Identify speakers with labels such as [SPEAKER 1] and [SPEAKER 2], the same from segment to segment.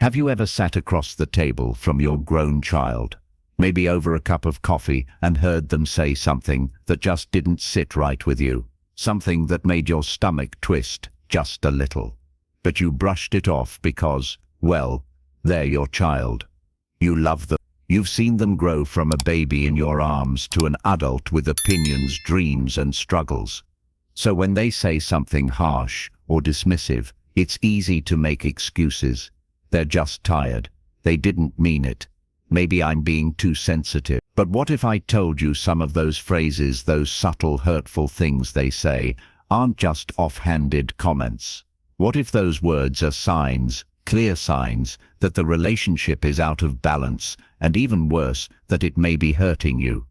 [SPEAKER 1] Have you ever sat across the table from your grown child, maybe over a cup of coffee, and heard them say something that just didn't sit right with you? Something that made your stomach twist just a little. But you brushed it off because, well, they're your child. You love them. You've seen them grow from a baby in your arms to an adult with opinions, dreams, and struggles. So when they say something harsh or dismissive, it's easy to make excuses. They're just tired. They didn't mean it. Maybe I'm being too sensitive. But what if I told you some of those phrases, those subtle, hurtful things they say, aren't just offhanded comments? What if those words are signs, clear signs, that the relationship is out of balance, and even worse, that it may be hurting you?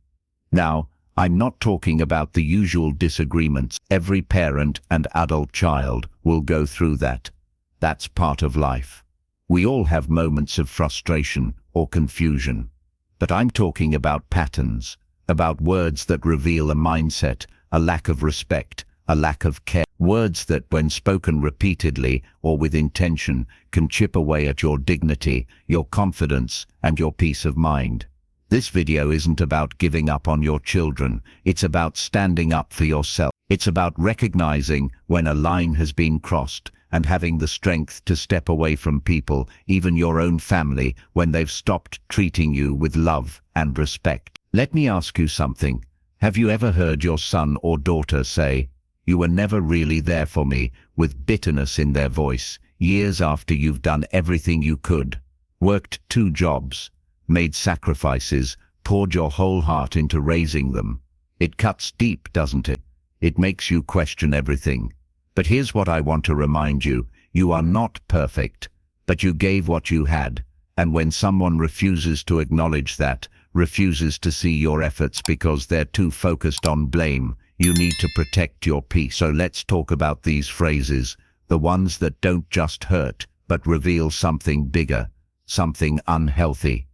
[SPEAKER 1] Now, I'm not talking about the usual disagreements. Every parent and adult child will go through that. That's part of life. We all have moments of frustration or confusion. But I'm talking about patterns, about words that reveal a mindset, a lack of respect, a lack of care. Words that, when spoken repeatedly or with intention, can chip away at your dignity, your confidence, and your peace of mind. This video isn't about giving up on your children. It's about standing up for yourself. It's about recognizing when a line has been crossed and having the strength to step away from people, even your own family, when they've stopped treating you with love and respect. Let me ask you something. Have you ever heard your son or daughter say, "You were never really there for me," with bitterness in their voice, years after you've done everything you could, worked 2 jobs, made sacrifices, poured your whole heart into raising them? It cuts deep, doesn't it? It makes you question everything. But here's what I want to remind you. You are not perfect, but you gave what you had. And when someone refuses to acknowledge that, refuses to see your efforts because they're too focused on blame, you need to protect your peace. So let's talk about these phrases, the ones that don't just hurt, but reveal something bigger, something unhealthy.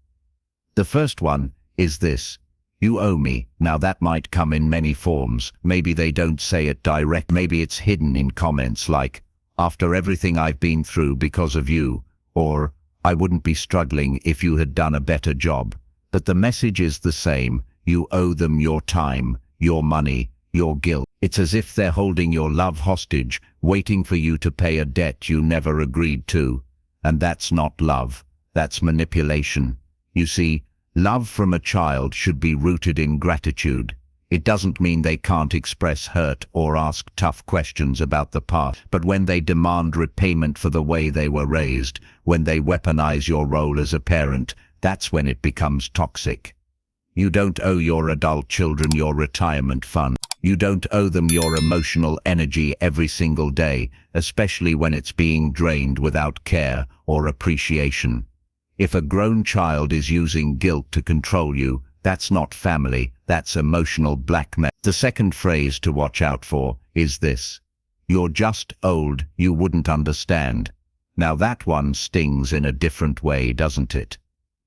[SPEAKER 1] The first one is this: "You owe me." Now that might come in many forms. Maybe they don't say it direct. Maybe it's hidden in comments like, "After everything I've been through because of you," or "I wouldn't be struggling if you had done a better job." But the message is the same. You owe them your time, your money, your guilt. It's as if they're holding your love hostage, waiting for you to pay a debt you never agreed to. And that's not love. That's manipulation. You see, love from a child should be rooted in gratitude. It doesn't mean they can't express hurt or ask tough questions about the past. But when they demand repayment for the way they were raised, when they weaponize your role as a parent, that's when it becomes toxic. You don't owe your adult children your retirement fund. You don't owe them your emotional energy every single day, especially when it's being drained without care or appreciation. If a grown child is using guilt to control you, that's not family, that's emotional blackmail. The second phrase to watch out for is this: "You're just old, you wouldn't understand." Now that one stings in a different way, doesn't it?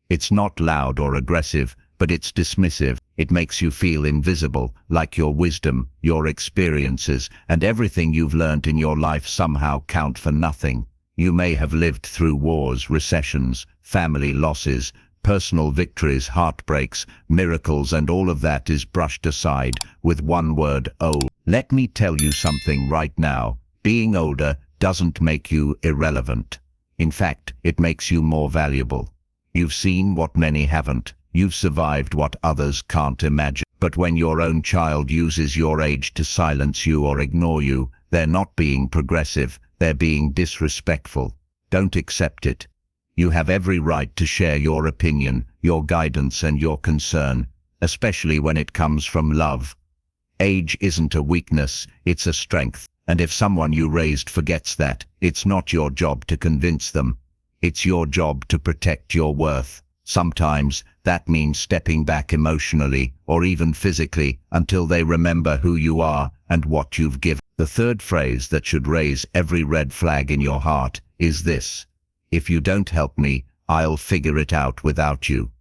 [SPEAKER 1] It's not loud or aggressive, but it's dismissive. It makes you feel invisible, like your wisdom, your experiences, and everything you've learned in your life somehow count for nothing. You may have lived through wars, recessions, family losses, personal victories, heartbreaks, miracles, and all of that is brushed aside with one word: old. Let me tell you something right now. Being older doesn't make you irrelevant. In fact, it makes you more valuable. You've seen what many haven't. You've survived what others can't imagine. But when your own child uses your age to silence you or ignore you, they're not being progressive, they're being disrespectful. Don't accept it. You have every right to share your opinion, your guidance, and your concern, especially when it comes from love. Age isn't a weakness, it's a strength. And if someone you raised forgets that, it's not your job to convince them. It's your job to protect your worth. Sometimes that means stepping back emotionally or even physically until they remember who you are and what you've given. The third phrase that should raise every red flag in your heart is this: "If you don't help me, I'll figure it out without you."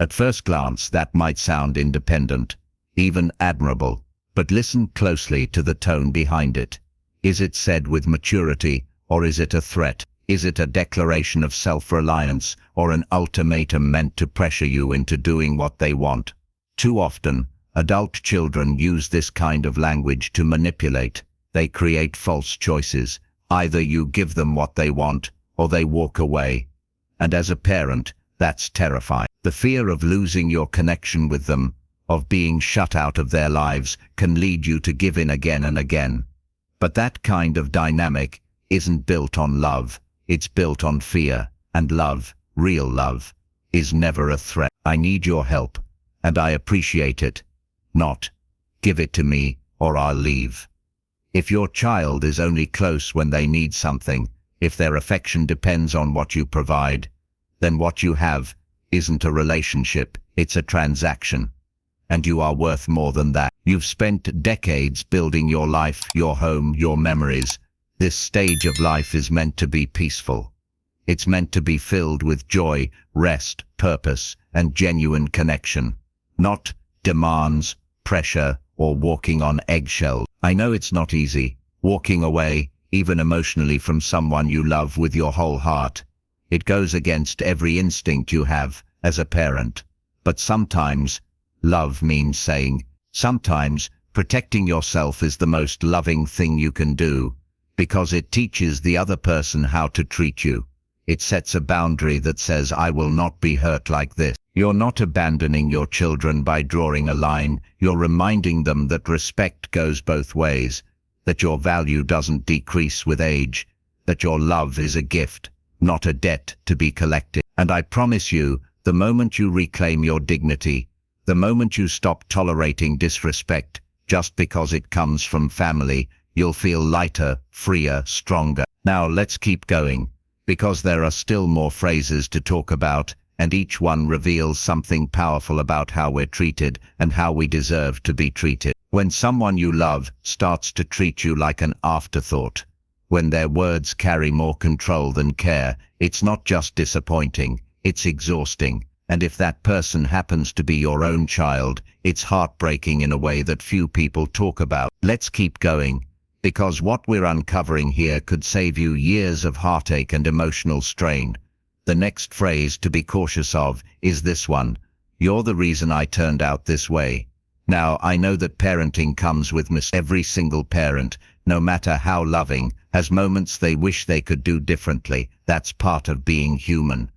[SPEAKER 1] At first glance, that might sound independent, even admirable, but listen closely to the tone behind it. Is it said with maturity, or is it a threat? Is it a declaration of self-reliance or an ultimatum meant to pressure you into doing what they want? Too often, adult children use this kind of language to manipulate. They create false choices. Either you give them what they want, or they walk away. And as a parent, that's terrifying. The fear of losing your connection with them, of being shut out of their lives, can lead you to give in again and again. But that kind of dynamic isn't built on love. It's built on fear, and love, real love, is never a threat. I need your help, and I appreciate it. Not, give it to me, or I'll leave. If your child is only close when they need something, if their affection depends on what you provide, then what you have isn't a relationship, it's a transaction. And you are worth more than that. You've spent decades building your life, your home, your memories. This stage of life is meant to be peaceful. It's meant to be filled with joy, rest, purpose, and genuine connection. Not demands, pressure, or walking on eggshells. I know it's not easy, walking away, even emotionally, from someone you love with your whole heart. It goes against every instinct you have as a parent. But sometimes, love means saying. Sometimes, protecting yourself is the most loving thing you can do, because it teaches the other person how to treat you. It sets a boundary that says, I will not be hurt like this. You're not abandoning your children by drawing a line. You're reminding them that respect goes both ways, that your value doesn't decrease with age, that your love is a gift, not a debt to be collected. And I promise you, the moment you reclaim your dignity, the moment you stop tolerating disrespect just because it comes from family, you'll feel lighter, freer, stronger. Now let's keep going, because there are still more phrases to talk about, and each one reveals something powerful about how we're treated and how we deserve to be treated. When someone you love starts to treat you like an afterthought, when their words carry more control than care, it's not just disappointing, it's exhausting. And if that person happens to be your own child, it's heartbreaking in a way that few people talk about. Let's keep going, because what we're uncovering here could save you years of heartache and emotional strain. The next phrase to be cautious of is this one: you're the reason I turned out this way. Now, I know that parenting comes with Every single parent, no matter how loving, has moments they wish they could do differently. That's part of being human.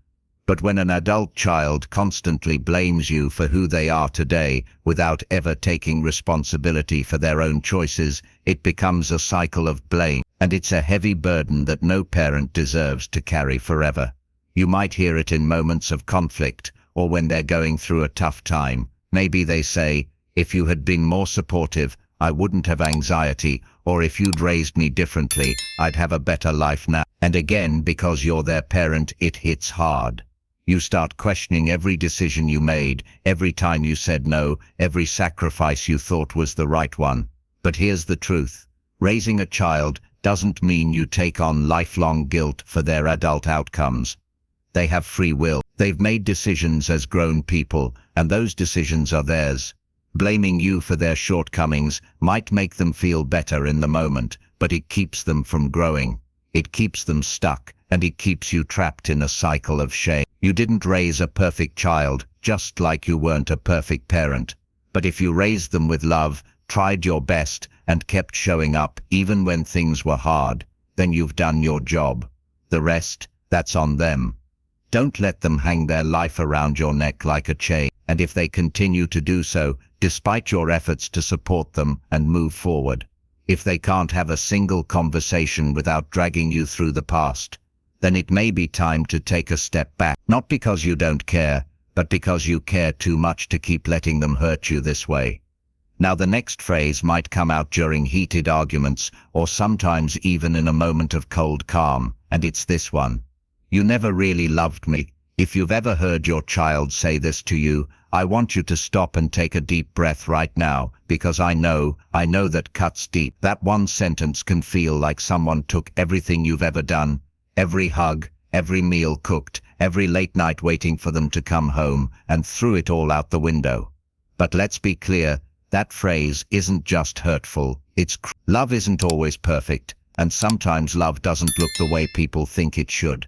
[SPEAKER 1] But when an adult child constantly blames you for who they are today without ever taking responsibility for their own choices, it becomes a cycle of blame, and it's a heavy burden that no parent deserves to carry forever. You might hear it in moments of conflict, or when they're going through a tough time. Maybe they say, if you had been more supportive, I wouldn't have anxiety, or if you'd raised me differently, I'd have a better life now. And again, because you're their parent, it hits hard. You start questioning every decision you made, every time you said no, every sacrifice you thought was the right one. But here's the truth. Raising a child doesn't mean you take on lifelong guilt for their adult outcomes. They have free will. They've made decisions as grown people, and those decisions are theirs. Blaming you for their shortcomings might make them feel better in the moment, but it keeps them from growing. It keeps them stuck, and it keeps you trapped in a cycle of shame. You didn't raise a perfect child, just like you weren't a perfect parent. But if you raised them with love, tried your best, and kept showing up even when things were hard, then you've done your job. The rest, that's on them. Don't let them hang their life around your neck like a chain. And if they continue to do so, despite your efforts to support them and move forward, if they can't have a single conversation without dragging you through the past, then it may be time to take a step back. Not because you don't care, but because you care too much to keep letting them hurt you this way. Now, the next phrase might come out during heated arguments, or sometimes even in a moment of cold calm, and it's this one: you never really loved me. If you've ever heard your child say this to you, I want you to stop and take a deep breath right now, because I know that cuts deep. That one sentence can feel like someone took everything you've ever done, every hug, every meal cooked, every late night waiting for them to come home, and threw it all out the window. But let's be clear, that phrase isn't just hurtful, love isn't always perfect, And sometimes love doesn't look the way people think it should.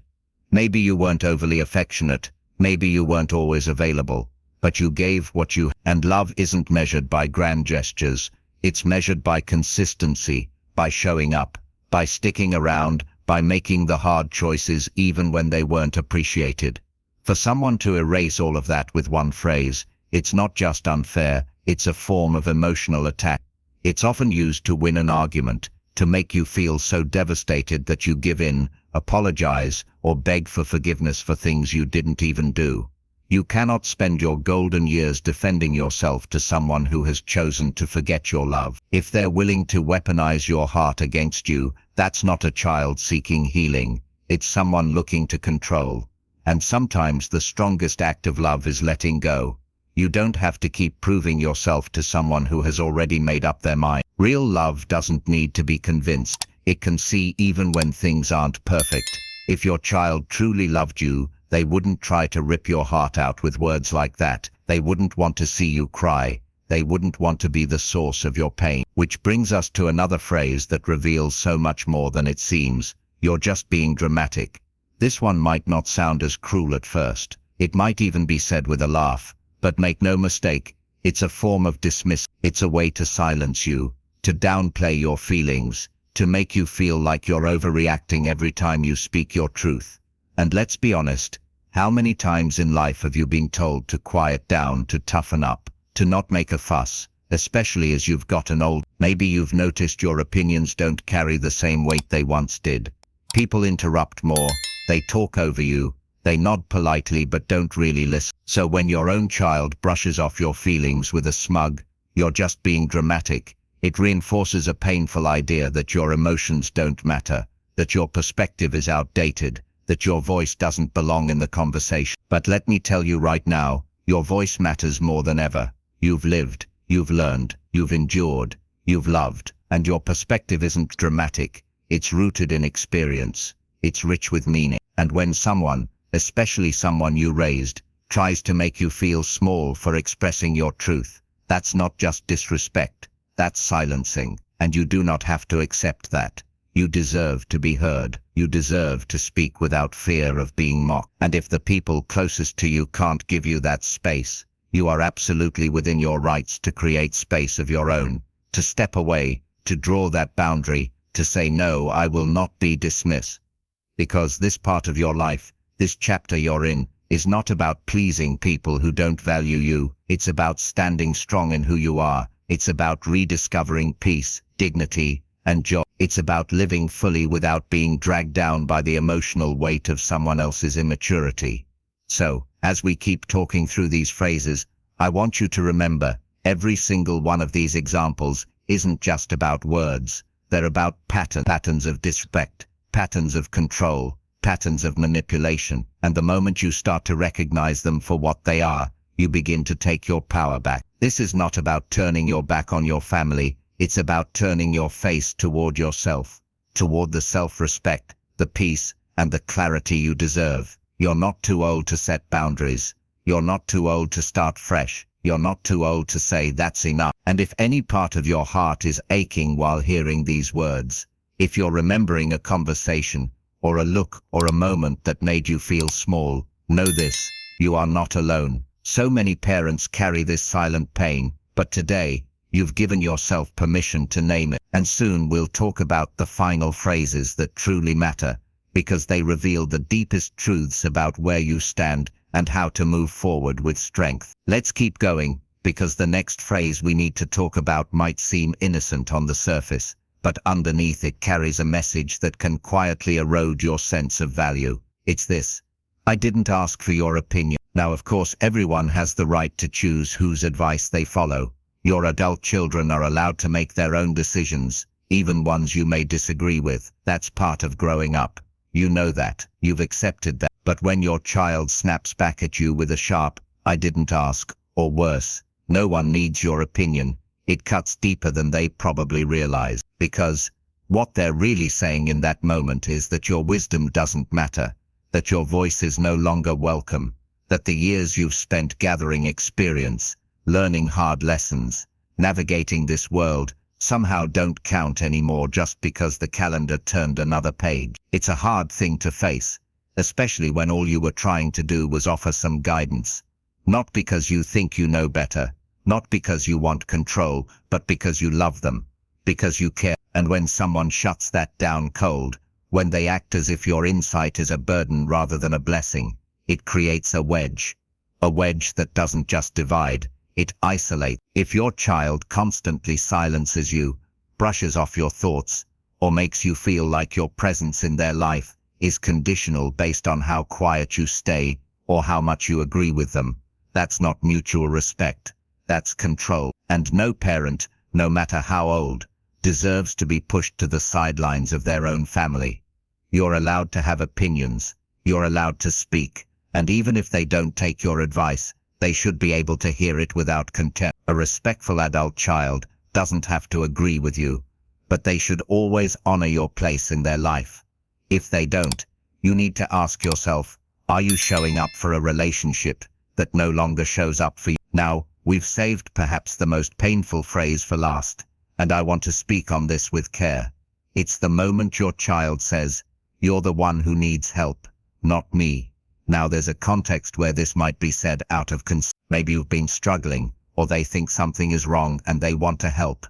[SPEAKER 1] Maybe you weren't overly affectionate, maybe you weren't always available, but you gave what you. And love isn't measured by grand gestures, it's measured by consistency, by showing up, by sticking around, by making the hard choices even when they weren't appreciated. For someone to erase all of that with one phrase, it's not just unfair, it's a form of emotional attack. It's often used to win an argument, to make you feel so devastated that you give in, apologize, or beg for forgiveness for things you didn't even do. You cannot spend your golden years defending yourself to someone who has chosen to forget your love. If they're willing to weaponize your heart against you, that's not a child seeking healing, it's someone looking to control. And sometimes the strongest act of love is letting go. You don't have to keep proving yourself to someone who has already made up their mind. Real love doesn't need to be convinced, it can see even when things aren't perfect. If your child truly loved you, they wouldn't try to rip your heart out with words like that. They wouldn't want to see you cry. They wouldn't want to be the source of your pain. Which brings us to another phrase that reveals so much more than it seems. You're just being dramatic. This one might not sound as cruel at first. It might even be said with a laugh. But make no mistake, it's a form of dismissal. It's a way to silence you, to downplay your feelings, to make you feel like you're overreacting every time you speak your truth. And let's be honest, how many times in life have you been told to quiet down, to toughen up, to not make a fuss, especially as you've gotten old? Maybe you've noticed your opinions don't carry the same weight they once did. People interrupt more, they talk over you, they nod politely but don't really listen. So when your own child brushes off your feelings with a smug, "You're just being dramatic," it reinforces a painful idea that your emotions don't matter, that your perspective is outdated, that your voice doesn't belong in the conversation. But let me tell you right now, your voice matters more than ever. You've lived, you've learned, you've endured, you've loved, and your perspective isn't dramatic. It's rooted in experience. It's rich with meaning. And when someone, especially someone you raised, tries to make you feel small for expressing your truth, that's not just disrespect, that's silencing, and you do not have to accept that. You deserve to be heard. You deserve to speak without fear of being mocked. And if the people closest to you can't give you that space, you are absolutely within your rights to create space of your own, to step away, to draw that boundary, to say no, I will not be dismissed. Because this part of your life, this chapter you're in, is not about pleasing people who don't value you. It's about standing strong in who you are. It's about rediscovering peace, dignity, and joy. It's about living fully without being dragged down by the emotional weight of someone else's immaturity. So, as we keep talking through these phrases, I want you to remember, every single one of these examples isn't just about words. They're about patterns of disrespect, patterns of control, patterns of manipulation. And the moment you start to recognize them for what they are, you begin to take your power back. This is not about turning your back on your family. It's about turning your face toward yourself, toward the self-respect, the peace, and the clarity you deserve. You're not too old to set boundaries. You're not too old to start fresh. You're not too old to say that's enough. And if any part of your heart is aching while hearing these words, if you're remembering a conversation, or a look, or a moment that made you feel small, know this, you are not alone. So many parents carry this silent pain, but today, you've given yourself permission to name it. And soon we'll talk about the final phrases that truly matter, because they reveal the deepest truths about where you stand and how to move forward with strength. Let's keep going, because the next phrase we need to talk about might seem innocent on the surface, but underneath it carries a message that can quietly erode your sense of value. It's this: I didn't ask for your opinion. Now, of course, everyone has the right to choose whose advice they follow. Your adult children are allowed to make their own decisions, even ones you may disagree with. That's part of growing up. You know that. You've accepted that. But when your child snaps back at you with a sharp, "I didn't ask," or worse, "No one needs your opinion," it cuts deeper than they probably realize. Because what they're really saying in that moment is that your wisdom doesn't matter, that your voice is no longer welcome, that the years you've spent gathering experience, learning hard lessons, navigating this world, somehow don't count anymore just because the calendar turned another page. It's a hard thing to face, especially when all you were trying to do was offer some guidance. Not because you think you know better, not because you want control, but because you love them, because you care. And when someone shuts that down cold, when they act as if your insight is a burden rather than a blessing, it creates a wedge that doesn't just divide, it isolates. If your child constantly silences you, brushes off your thoughts, or makes you feel like your presence in their life is conditional based on how quiet you stay or how much you agree with them, that's not mutual respect, that's control. And no parent, no matter how old, deserves to be pushed to the sidelines of their own family. You're allowed to have opinions, you're allowed to speak, and even if they don't take your advice, they should be able to hear it without contempt. A respectful adult child doesn't have to agree with you, but they should always honor your place in their life. If they don't, you need to ask yourself, are you showing up for a relationship that no longer shows up for you? Now, we've saved perhaps the most painful phrase for last, and I want to speak on this with care. It's the moment your child says, "You're the one who needs help, not me." Now there's a context where this might be said out of concern. Maybe you've been struggling, or they think something is wrong and they want to help.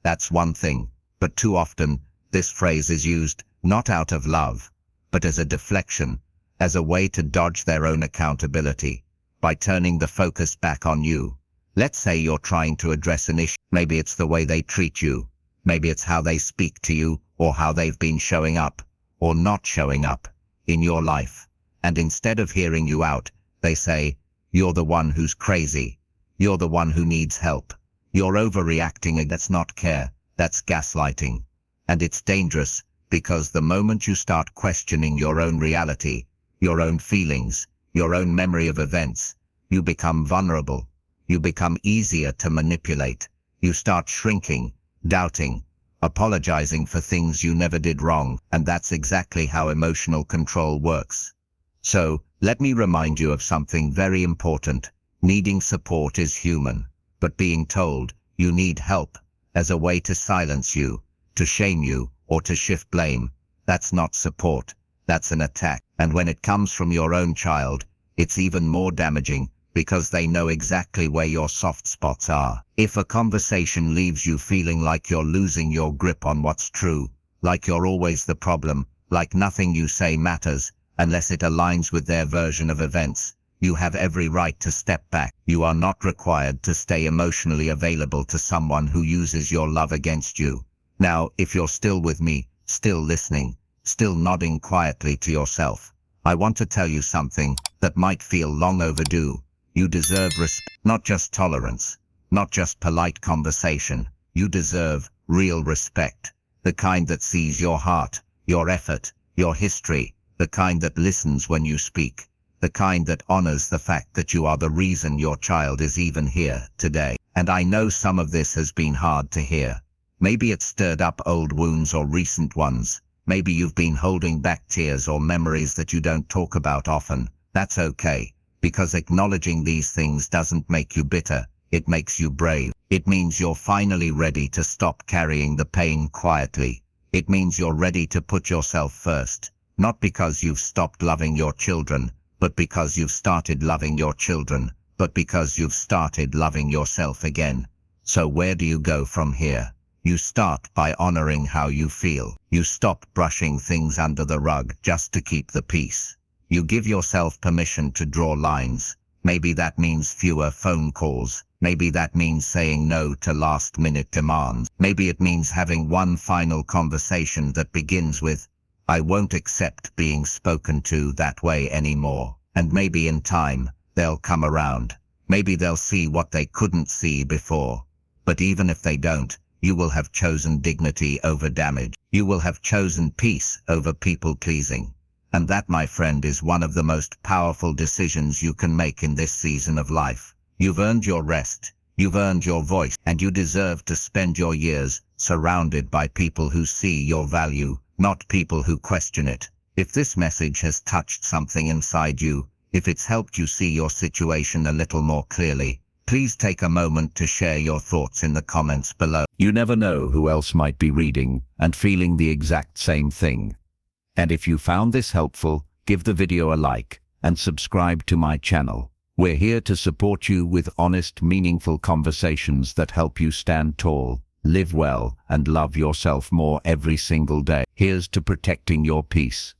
[SPEAKER 1] That's one thing, but too often, this phrase is used not out of love, but as a deflection, as a way to dodge their own accountability, by turning the focus back on you. Let's say you're trying to address an issue. Maybe it's the way they treat you, maybe it's how they speak to you, or how they've been showing up, or not showing up, in your life. And instead of hearing you out, they say, "You're the one who's crazy. You're the one who needs help. You're overreacting." And that's not care, that's gaslighting. And it's dangerous, because the moment you start questioning your own reality, your own feelings, your own memory of events, you become vulnerable. You become easier to manipulate. You start shrinking, doubting, apologizing for things you never did wrong. And that's exactly how emotional control works. So, let me remind you of something very important. Needing support is human, but being told you need help as a way to silence you, to shame you, or to shift blame, that's not support, that's an attack. And when it comes from your own child, it's even more damaging, because they know exactly where your soft spots are. If a conversation leaves you feeling like you're losing your grip on what's true, like you're always the problem, like nothing you say matters, unless it aligns with their version of events, you have every right to step back. You are not required to stay emotionally available to someone who uses your love against you. Now, if you're still with me, still listening, still nodding quietly to yourself, I want to tell you something that might feel long overdue. You deserve respect, not just tolerance, not just polite conversation. You deserve real respect, the kind that sees your heart, your effort, your history, the kind that listens when you speak, the kind that honors the fact that you are the reason your child is even here today. And I know some of this has been hard to hear. Maybe it's stirred up old wounds or recent ones. Maybe you've been holding back tears or memories that you don't talk about often. That's okay, because acknowledging these things doesn't make you bitter, it makes you brave. It means you're finally ready to stop carrying the pain quietly. It means you're ready to put yourself first. Not because you've stopped loving your children, but because you've started loving your children, but because you've started loving yourself again. So where do you go from here? You start by honoring how you feel. You stop brushing things under the rug just to keep the peace. You give yourself permission to draw lines. Maybe that means fewer phone calls. Maybe that means saying no to last-minute demands. Maybe it means having one final conversation that begins with, "I won't accept being spoken to that way anymore." And maybe in time, they'll come around. Maybe they'll see what they couldn't see before. But even if they don't, you will have chosen dignity over damage. You will have chosen peace over people-pleasing. And that, my friend, is one of the most powerful decisions you can make in this season of life. You've earned your rest, you've earned your voice, and you deserve to spend your years surrounded by people who see your value, not people who question it. If this message has touched something inside you, if it's helped you see your situation a little more clearly, Please take a moment to share your thoughts in the comments below. You never know who else might be reading and feeling the exact same thing. And if you found this helpful, give the video a like and subscribe to my channel. We're here to support you with honest, meaningful conversations that help you stand tall, live well, and love yourself more every single day. Here's to protecting your peace,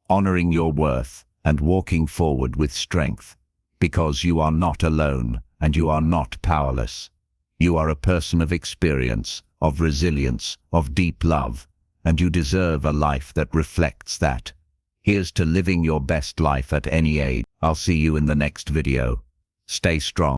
[SPEAKER 1] honoring your worth, and walking forward with strength. Because you are not alone, and you are not powerless. You are a person of experience, of resilience, of deep love, and you deserve a life that reflects that. Here's to living your best life at any age. I'll see you in the next video. Stay strong.